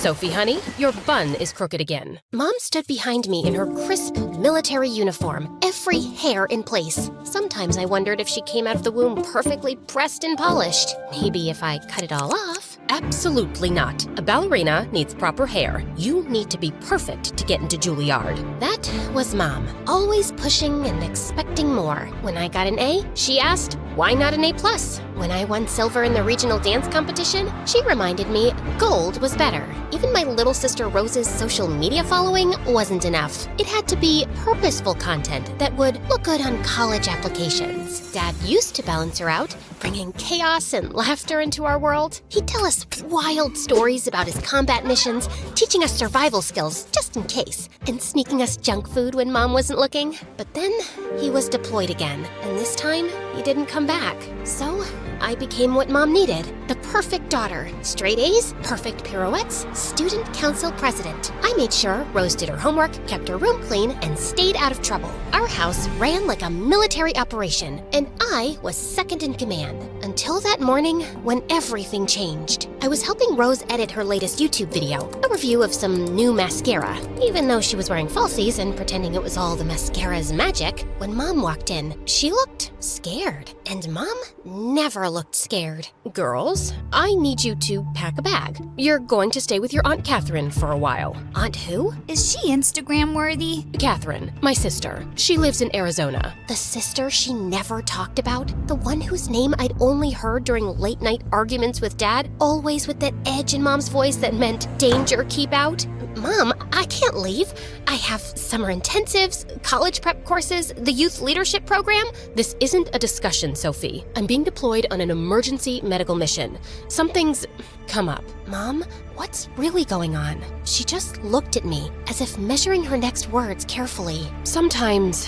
Sophie, honey, your bun is crooked again. Mom stood behind me in her crisp military uniform, every hair in place. Sometimes I wondered if she came out of the womb perfectly pressed and polished. Maybe if I cut it all off. Absolutely not. A ballerina needs proper hair. You need to be perfect to get into Juilliard. That was Mom, always pushing and expecting more. When I got an A, she asked, why not an A+? When I won silver in the regional dance competition, she reminded me gold was better. Even my little sister Rose's social media following wasn't enough. It had to be purposeful content that would look good on college applications. Dad used to balance her out, bringing chaos and laughter into our world. He'd tell us wild stories about his combat missions, teaching us survival skills just in case, and sneaking us junk food when Mom wasn't looking. But then he was deployed again, and this time he didn't come back. So I became what Mom needed, the perfect daughter. Straight A's, perfect pirouettes, student council president. I made sure Rose did her homework, kept her room clean, and stayed out of trouble. Our house ran like a military operation, and I was second in command. Until that morning when everything changed. I was helping Rose edit her latest YouTube video, a review of some new mascara. Even though she was wearing falsies and pretending it was all the mascara's magic, when Mom walked in, she looked scared. And Mom never looked scared. Girls, I need you to pack a bag. You're going to stay with your Aunt Catherine for a while. Aunt who? Is she Instagram worthy? Catherine, my sister. She lives in Arizona. The sister she never talked about? The one whose name I'd only heard during late night arguments with Dad? Always with that edge in Mom's voice that meant danger, keep out? Mom, I can't leave. I have summer intensives, college prep courses, the youth leadership program. This isn't a discussion, Sophie. I'm being deployed on an emergency medical mission. Something's come up. Mom, what's really going on? She just looked at me as if measuring her next words carefully. Sometimes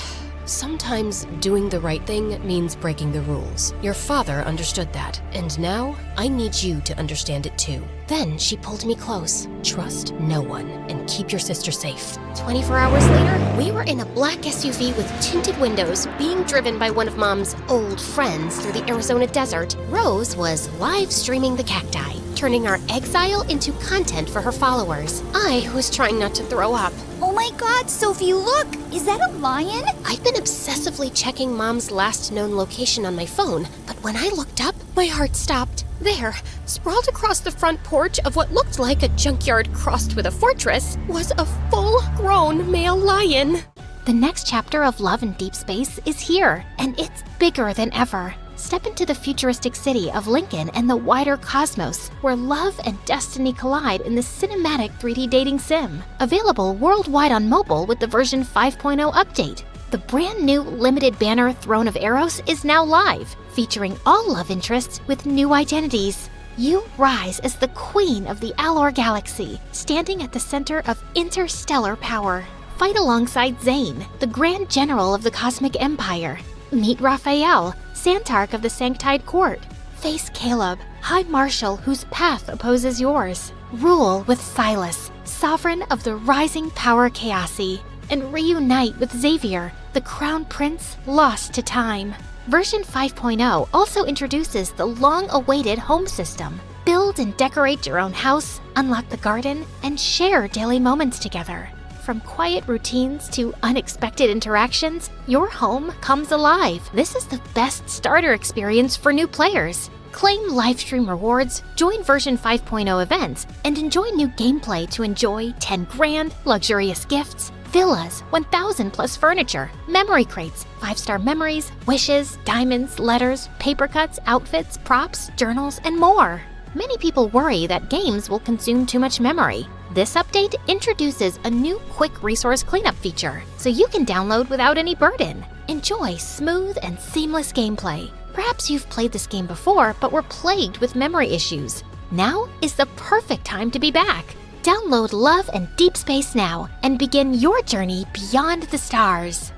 doing the right thing means breaking the rules. Your father understood that, and now I need you to understand it too. Then she pulled me close. Trust no one and keep your sister safe. 24 hours later, we were in a black SUV with tinted windows being driven by one of Mom's old friends through the Arizona desert. Rose was live streaming the cacti, turning our exile into content for her followers. I was trying not to throw up. Oh my God, Sophie, look! Is that a lion? I've been obsessively checking Mom's last known location on my phone, but when I looked up, my heart stopped. There, sprawled across the front porch of what looked like a junkyard crossed with a fortress, was a full-grown male lion. The next chapter of Love in Deep Space is here, and it's bigger than ever. Step into the futuristic city of Lincoln and the wider cosmos, where love and destiny collide in the cinematic 3D dating sim. Available worldwide on mobile with the version 5.0 update. The brand new limited banner Throne of Eros is now live, featuring all love interests with new identities. You rise as the queen of the Alor Galaxy, standing at the center of interstellar power. Fight alongside Zane, the Grand General of the Cosmic Empire. Meet Raphael, Santark of the Sanctide Court. Face Caleb, High Marshal whose path opposes yours. Rule with Silas, Sovereign of the Rising Power Chaosi. And reunite with Xavier, the Crown Prince lost to time. Version 5.0 also introduces the long-awaited home system. Build and decorate your own house, unlock the garden, and share daily moments together. From quiet routines to unexpected interactions, your home comes alive. This is the best starter experience for new players. Claim livestream rewards, join version 5.0 events, and enjoy new gameplay to enjoy 10 grand, luxurious gifts, villas, 1,000 plus furniture, memory crates, 5-star memories, wishes, diamonds, letters, paper cuts, outfits, props, journals, and more. Many people worry that games will consume too much memory. This update introduces a new quick resource cleanup feature, so you can download without any burden. Enjoy smooth and seamless gameplay. Perhaps you've played this game before, but were plagued with memory issues. Now is the perfect time to be back. Download Love and Deep Space now and begin your journey beyond the stars.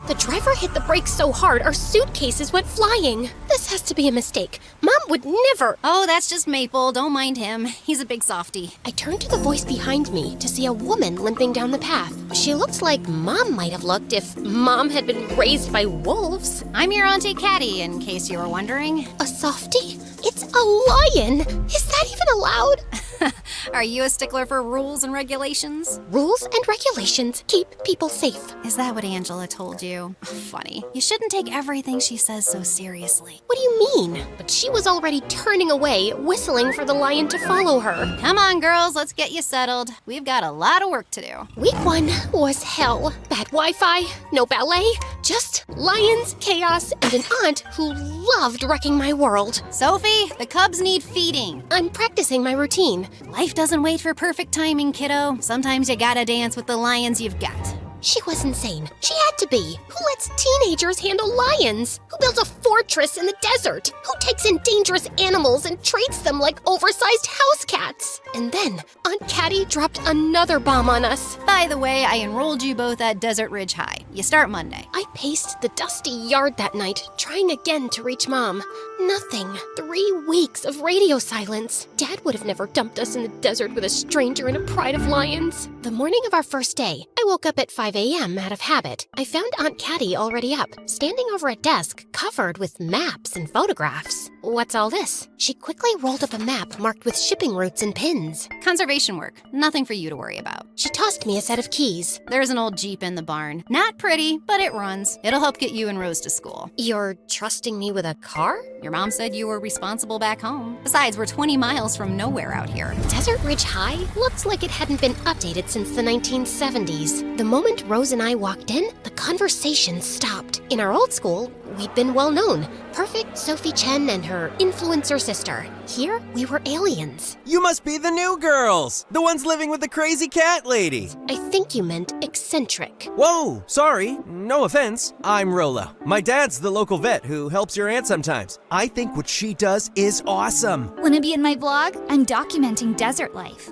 The driver hit the brakes so hard our suitcases went flying. This has to be a mistake. Mom would never. Oh, that's just Maple. Don't mind him. He's a big softie. I turned to the voice behind me to see a woman limping down the path. She looked like Mom might have looked if Mom had been raised by wolves. I'm your Auntie Caddy, in case you were wondering. A softie? It's a lion! Is that even allowed? Are you a stickler for rules and regulations? Rules and regulations keep people safe. Is that what Angela told you? Funny. You shouldn't take everything she says so seriously. What do you mean? But she was already turning away, whistling for the lion to follow her. Come on, girls, let's get you settled. We've got a lot of work to do. Week 1 was hell. Bad Wi-Fi, no ballet, just lions, chaos, and an aunt who loved wrecking my world. Sophie, the cubs need feeding. I'm practicing my routine. Life doesn't wait for perfect timing, kiddo. Sometimes you gotta dance with the lions you've got. She was insane. She had to be. Who lets teenagers handle lions? Who builds a fortress in the desert? Who takes in dangerous animals and treats them like oversized house cats? And then Aunt Caddy dropped another bomb on us. By the way, I enrolled you both at Desert Ridge High. You start Monday. I paced the dusty yard that night, trying again to reach Mom. Nothing. 3 weeks of radio silence. Dad would have never dumped us in the desert with a stranger and a pride of lions. The morning of our first day, I woke up at 5 a.m. out of habit. I found Aunt Caddy already up, standing over a desk covered with maps and photographs. What's all this? She quickly rolled up a map marked with shipping routes and pins. Conservation work. Nothing for you to worry about. She tossed me a set of keys. There's an old Jeep in the barn. Not pretty, but it runs. It'll help get you and Rose to school. You're trusting me with a car? Your mom said you were responsible back home. Besides, we're 20 miles from nowhere out here. Desert Ridge High looks like it hadn't been updated since the 1970s. The moment Rose and I walked in, the conversation stopped. In our old school, we'd been well known. Perfect Sophie Chen and her influencer sister. Here, we were aliens. You must be the new girls! The ones living with the crazy cat lady! I think you meant eccentric. Whoa, sorry, no offense. I'm Rolla. My dad's the local vet who helps your aunt sometimes. I think what she does is awesome. Wanna be in my vlog? I'm documenting desert life.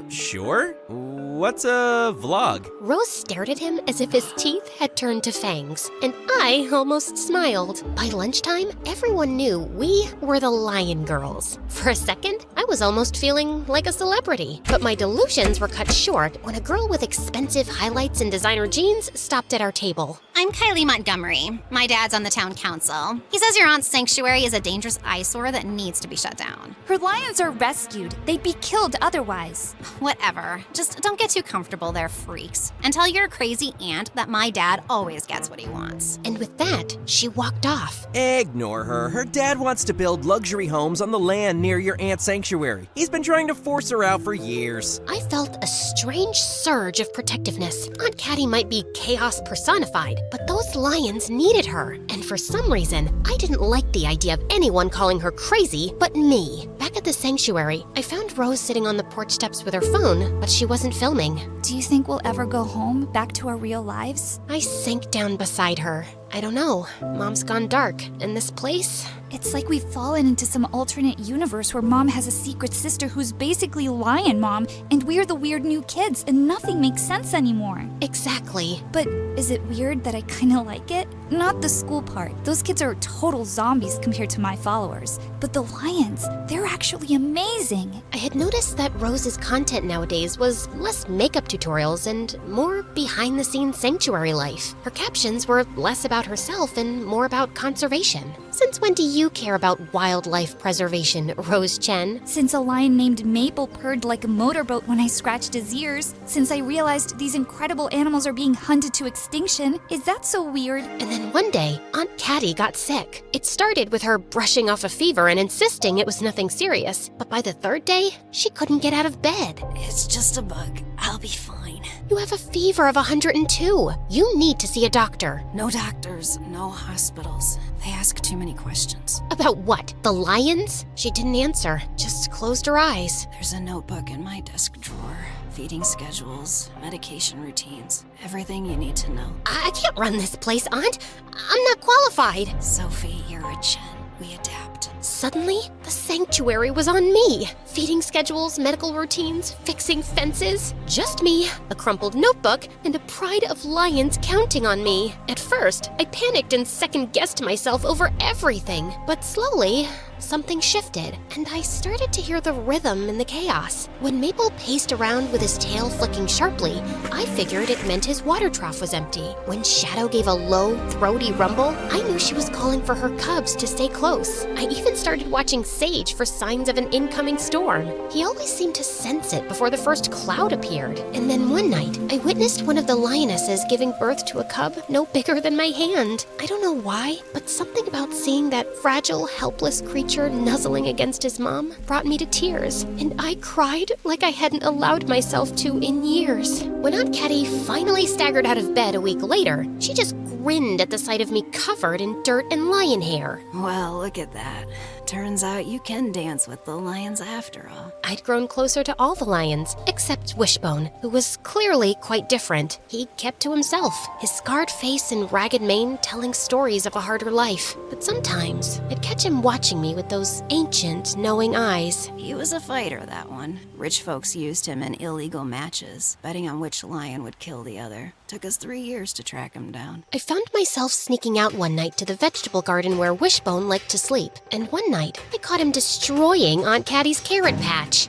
Sure? What's a vlog? Rose stared at him as if his teeth had turned to fangs, and I almost smiled. By lunchtime, everyone knew we were the Lion Girls. For a second, I was almost feeling like a celebrity. But my delusions were cut short when a girl with expensive highlights and designer jeans stopped at our table. I'm Kylie Montgomery. My dad's on the town council. He says your aunt's sanctuary is a dangerous eyesore that needs to be shut down. Her lions are rescued. They'd be killed otherwise. Whatever. Just don't get too comfortable there, freaks. And tell your crazy aunt that my dad always gets what he wants. And with that, she walked off. Ignore her. Her dad wants to build luxury homes on the land near your aunt's sanctuary. He's been trying to force her out for years. I felt a strange surge of protectiveness. Aunt Caddy might be chaos personified, but those lions needed her. And for some reason, I didn't like the idea of anyone calling her crazy but me. Back at the sanctuary, I found Rose sitting on the porch steps with her phone, but she wasn't filming. Do you think we'll ever go home, back to our real lives? I sank down beside her. I don't know. Mom's gone dark, and this place? It's like we've fallen into some alternate universe where Mom has a secret sister who's basically Lion Mom, and we're the weird new kids, and nothing makes sense anymore. Exactly. But is it weird that I kinda like it? Not the school part. Those kids are total zombies compared to my followers. But the lions, they're actually amazing. I had noticed that Rose's content nowadays was less makeup tutorials and more behind-the-scenes sanctuary life. Her captions were less about herself and more about conservation. Since when do you care about wildlife preservation, Rose Chen? Since a lion named Maple purred like a motorboat when I scratched his ears, since I realized these incredible animals are being hunted to extinction, is that so weird? And then one day, Aunt Caddy got sick. It started with her brushing off a fever and insisting it was nothing serious. But by the 3rd day, she couldn't get out of bed. It's just a bug. I'll be fine. You have a fever of 102. You need to see a doctor. No doctors, no hospitals. They ask too many questions. About what? The lions? She didn't answer, just closed her eyes. There's a notebook in my desk drawer. Feeding schedules, medication routines, everything you need to know. I can't run this place, Aunt. I'm not qualified. Sophie, you're a Chen. We adapt. Suddenly, the sanctuary was on me. Feeding schedules, medical routines, fixing fences. Just me, a crumpled notebook, and a pride of lions counting on me. At first, I panicked and second-guessed myself over everything. But slowly, something shifted, and I started to hear the rhythm in the chaos. When Maple paced around with his tail flicking sharply, I figured it meant his water trough was empty. When Shadow gave a low, throaty rumble, I knew she was calling for her cubs to stay close. I even started watching Sage for signs of an incoming storm. He always seemed to sense it before the first cloud appeared. And then one night, I witnessed one of the lionesses giving birth to a cub no bigger than my hand. I don't know why, but something about seeing that fragile, helpless creature nuzzling against his mom brought me to tears, and I cried like I hadn't allowed myself to in years. When Aunt Caddy finally staggered out of bed a week later, she just grinned at the sight of me covered in dirt and lion hair. Well, look at that. Turns out you can dance with the lions after all. I'd grown closer to all the lions, except Wishbone, who was clearly quite different. He kept to himself, his scarred face and ragged mane telling stories of a harder life. But sometimes, I'd catch him watching me with those ancient, knowing eyes. He was a fighter, that one. Rich folks used him in illegal matches, betting on which lion would kill the other. Took us 3 years to track him down. I found myself sneaking out one night to the vegetable garden where Wishbone liked to sleep, and one night, I caught him destroying Aunt Caddy's carrot patch.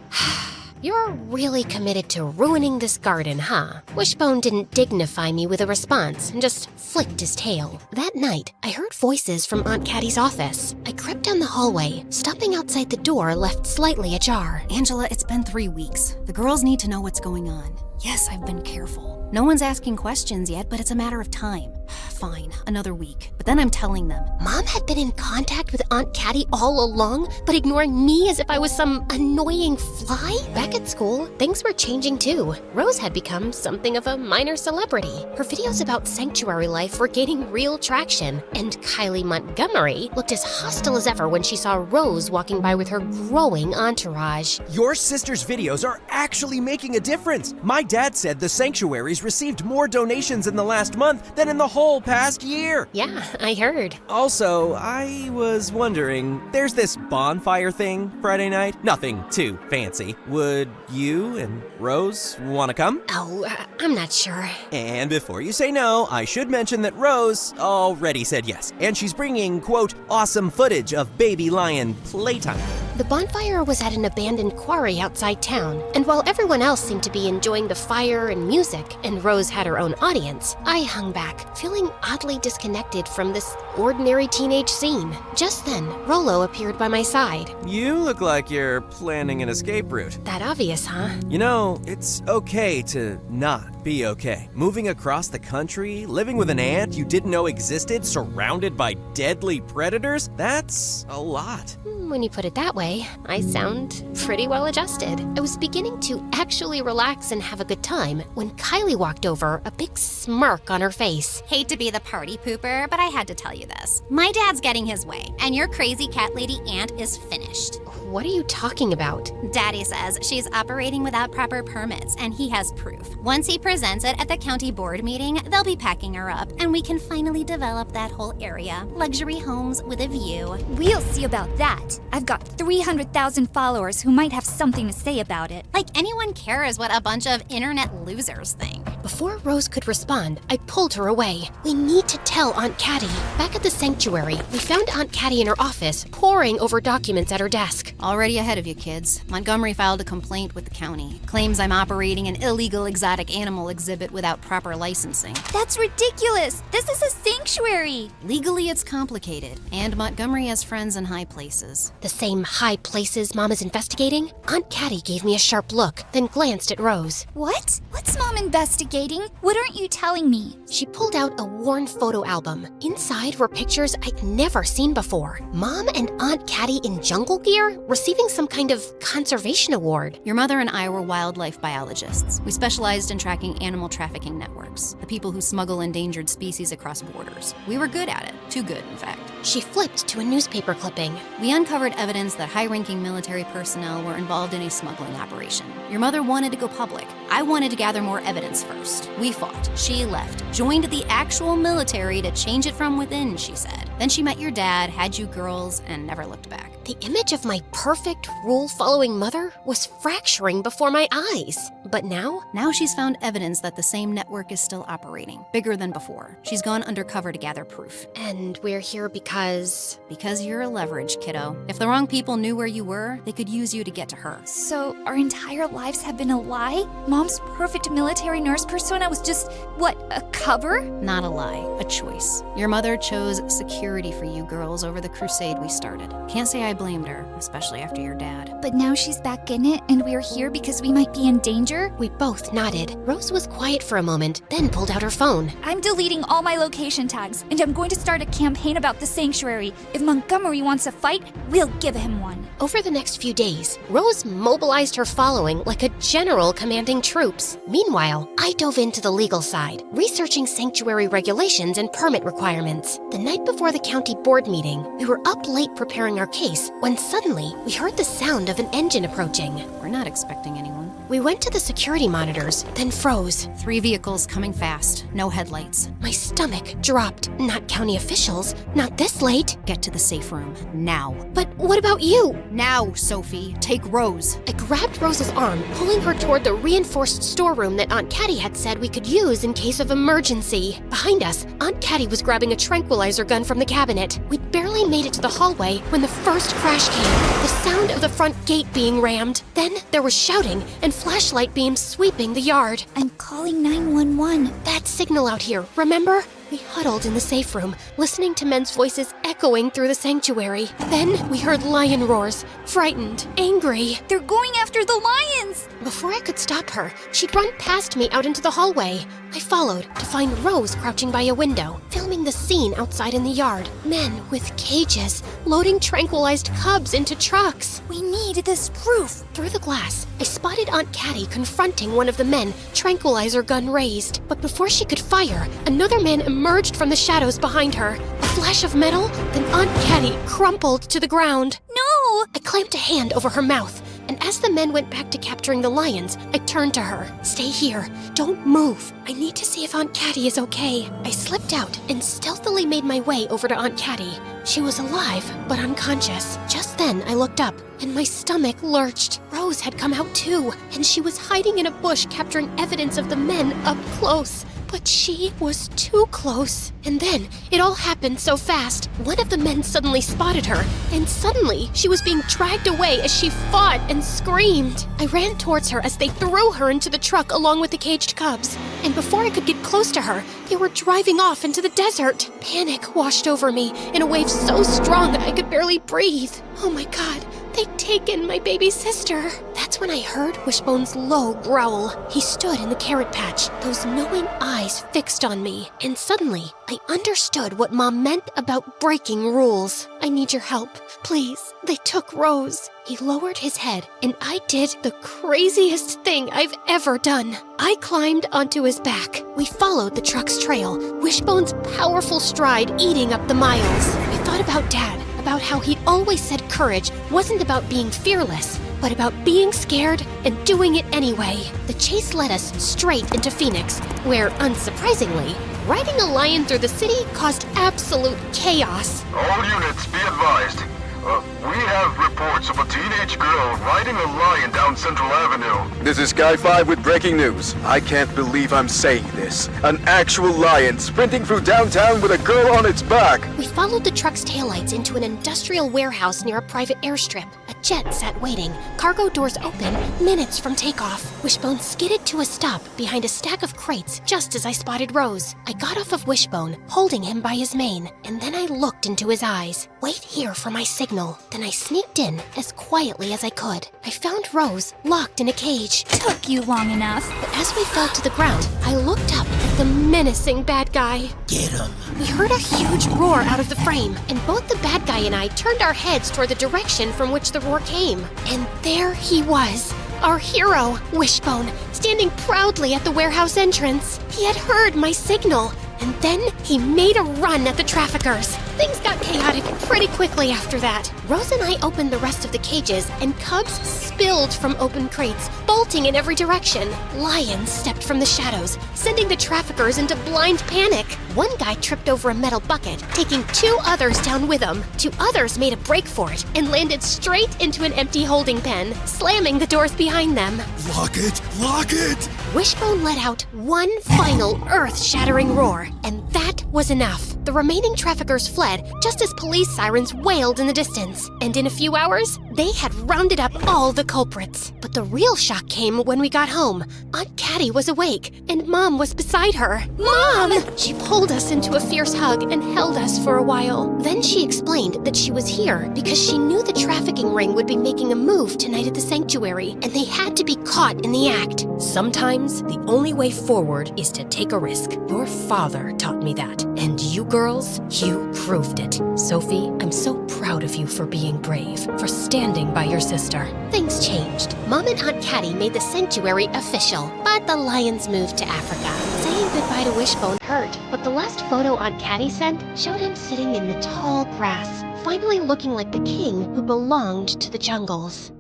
You're really committed to ruining this garden, huh? Wishbone didn't dignify me with a response and just flicked his tail. That night, I heard voices from Aunt Caddy's office. I crept down the hallway, stopping outside the door left slightly ajar. Angela, it's been 3 weeks. The girls need to know what's going on. Yes, I've been careful. No one's asking questions yet, but it's a matter of time. Fine, another week. But then I'm telling them. Mom had been in contact with Aunt Caddy all along, but ignoring me as if I was some annoying fly? Back at school, things were changing too. Rose had become something of a minor celebrity. Her videos about sanctuary life were gaining real traction, and Kylie Montgomery looked as hostile as ever when she saw Rose walking by with her growing entourage. Your sister's videos are actually making a difference. My dad said the sanctuaries received more donations in the last month than in the whole past year. Yeah, I heard. Also, I was wondering, there's this bonfire thing Friday night. Nothing too fancy. Would you and Rose want to come? Oh, I'm not sure. And before you say no, I should mention that Rose already said yes. And she's bringing, quote, awesome footage of baby lion playtime. The bonfire was at an abandoned quarry outside town, and while everyone else seemed to be enjoying the fire and music, and Rose had her own audience, I hung back, feeling oddly disconnected from this ordinary teenage scene. Just then, Rolo appeared by my side. You look like you're planning an escape route. That obvious, huh? You know, it's okay to not be okay. Moving across the country, living with an aunt you didn't know existed, surrounded by deadly predators, that's a lot. When you put it that way, I sound pretty well adjusted. I was beginning to actually relax and have a good time when Kylie walked over, a big smirk on her face. Hate to be the party pooper, but I had to tell you this. My dad's getting his way, and your crazy cat lady aunt is finished. What are you talking about? Daddy says she's operating without proper permits, and he has proof. Once he presents it at the county board meeting, they'll be packing her up, and we can finally develop that whole area. Luxury homes with a view. We'll see about that. I've got 300,000 followers who might have something to say about it. Like anyone cares what a bunch of internet losers think. Before Rose could respond, I pulled her away. We need to tell Aunt Caddy. Back at the sanctuary, we found Aunt Caddy in her office, poring over documents at her desk. Already ahead of you, kids. Montgomery filed a complaint with the county. Claims I'm operating an illegal exotic animal exhibit without proper licensing. That's ridiculous! This is a sanctuary! Legally, it's complicated, and Montgomery has friends in high places. The same high places Mom is investigating? Aunt Caddy gave me a sharp look, then glanced at Rose. What? What's Mom investigating? What aren't you telling me? She pulled out a worn photo album. Inside were pictures I'd never seen before. Mom and Aunt Caddy in jungle gear, receiving some kind of conservation award. Your mother and I were wildlife biologists. We specialized in tracking animal trafficking networks, the people who smuggle endangered species across borders. We were good at it. Too good, in fact. She flipped to a newspaper clipping. We uncovered evidence that high-ranking military personnel were involved in a smuggling operation. Your mother wanted to go public, I wanted to gather more evidence first. We fought. She left. Joined the actual military to change it from within, she said. Then she met your dad, had you girls, and never looked back. The image of my perfect, rule-following mother was fracturing before my eyes. But now? Now she's found evidence that the same network is still operating, bigger than before. She's gone undercover to gather proof. And we're here because... Because you're a leverage, kiddo. If the wrong people knew where you were, they could use you to get to her. So our entire lives have been a lie? Mom's perfect military nurse persona was just, what, a cover? Not a lie, a choice. Your mother chose security for you girls over the crusade we started. Can't say I blamed her, especially after your dad. But now she's back in it, and we're here because we might be in danger? We both nodded. Rose was quiet for a moment, then pulled out her phone. I'm deleting all my location tags, and I'm going to start a campaign about the sanctuary. If Montgomery wants a fight, we'll give him one. Over the next few days, Rose mobilized her following like a general commanding troops. Meanwhile, I dove into the legal side, researching sanctuary regulations and permit requirements. The night before the county board meeting, we were up late preparing our case when suddenly we heard the sound of an engine approaching. We're not expecting anyone. We went to the security monitors, then froze. 3 vehicles coming fast, no headlights. My stomach dropped. Not county officials, not this late. Get to the safe room, now. But what about you? Now, Sophie, take Rose. I grabbed Rose's arm, pulling her toward the reinforced storeroom that Aunt Caddy had said we could use in case of emergency. Behind us, Aunt Caddy was grabbing a tranquilizer gun from the cabinet. We'd barely made it to the hallway when the first crash came. The sound of the front gate being rammed. Then there was shouting and flashlight beams sweeping the yard. I'm calling 911. That signal out here, remember? We huddled in the safe room, listening to men's voices echoing through the sanctuary. Then we heard lion roars, frightened, angry. They're going after the lions! Before I could stop her, she'd run past me out into the hallway. I followed to find Rose crouching by a window, filming the scene outside in the yard. Men with cages, loading tranquilized cubs into trucks. We need this proof. Through the glass, I spotted Aunt Caddy confronting one of the men, tranquilizer gun raised. But before she could fire, another man emerged from the shadows behind her. A flash of metal, then Aunt Caddy crumpled to the ground. No! I clamped a hand over her mouth, and as the men went back to capturing the lions, I turned to her. Stay here. Don't move. I need to see if Aunt Caddy is okay. I slipped out and stealthily made my way over to Aunt Caddy. She was alive, but unconscious. Just then, I looked up, and my stomach lurched. Rose had come out too, and she was hiding in a bush capturing evidence of the men up close. But she was too close. And then, it all happened so fast. One of the men suddenly spotted her, and suddenly, she was being dragged away as she fought and screamed. I ran towards her as they threw her into the truck along with the caged cubs. And before I could get close to her, they were driving off into the desert. Panic washed over me in a wave so strong I could barely breathe. Oh my God. They'd taken my baby sister. That's when I heard Wishbone's low growl. He stood in the carrot patch, those knowing eyes fixed on me. And suddenly, I understood what Mom meant about breaking rules. I need your help. Please. They took Rose. He lowered his head, and I did the craziest thing I've ever done. I climbed onto his back. We followed the truck's trail, Wishbone's powerful stride eating up the miles. I thought about Dad. About how he'd always said courage wasn't about being fearless, but about being scared and doing it anyway. The chase led us straight into Phoenix, where, unsurprisingly, riding a lion through the city caused absolute chaos. All units, be advised. We have reports of a teenage girl riding a lion down Central Avenue. This is Sky 5 with breaking news. I can't believe I'm saying this. An actual lion sprinting through downtown with a girl on its back. We followed the truck's taillights into an industrial warehouse near a private airstrip. A jet sat waiting, cargo doors open, minutes from takeoff. Wishbone skidded to a stop behind a stack of crates just as I spotted Rose. I got off of Wishbone, holding him by his mane, and then I looked into his eyes. Wait here for my signal. Then I sneaked in as quietly as I could. I found Rose locked in a cage. Took you long enough. But as we fell to the ground, I looked up at the menacing bad guy. Get him. We heard a huge roar out of the frame, and both the bad guy and I turned our heads toward the direction from which the roar came. And there he was, our hero, Wishbone, standing proudly at the warehouse entrance. He had heard my signal, and then he made a run at the traffickers. Things got chaotic pretty quickly after that. Rose and I opened the rest of the cages, and cubs spilled from open crates, bolting in every direction. Lions stepped from the shadows, sending the traffickers into blind panic. One guy tripped over a metal bucket, taking 2 others down with him. 2 others made a break for it and landed straight into an empty holding pen, slamming the doors behind them. Lock it! Lock it! Wishbone let out one final earth-shattering roar, and that was enough. The remaining traffickers fled just as police sirens wailed in the distance, and in a few hours, they had rounded up all the culprits. But the real shock came when we got home. Aunt Caddy was awake, and Mom was beside her. Mom! She pulled us into a fierce hug and held us for a while. Then she explained that she was here because she knew the trafficking ring would be making a move tonight at the sanctuary, and they had to be caught in the act. Sometimes the only way forward is to take a risk. Your father taught me that. And you girls, you proved it. Sophie, I'm so proud of you for being brave, for standing by your sister. Things changed. Mom and Aunt Caddy made the sanctuary official, but the lions moved to Africa. Saying goodbye to Wishbone hurt, but the last photo Aunt Caddy sent showed him sitting in the tall grass, finally looking like the king who belonged to the jungles.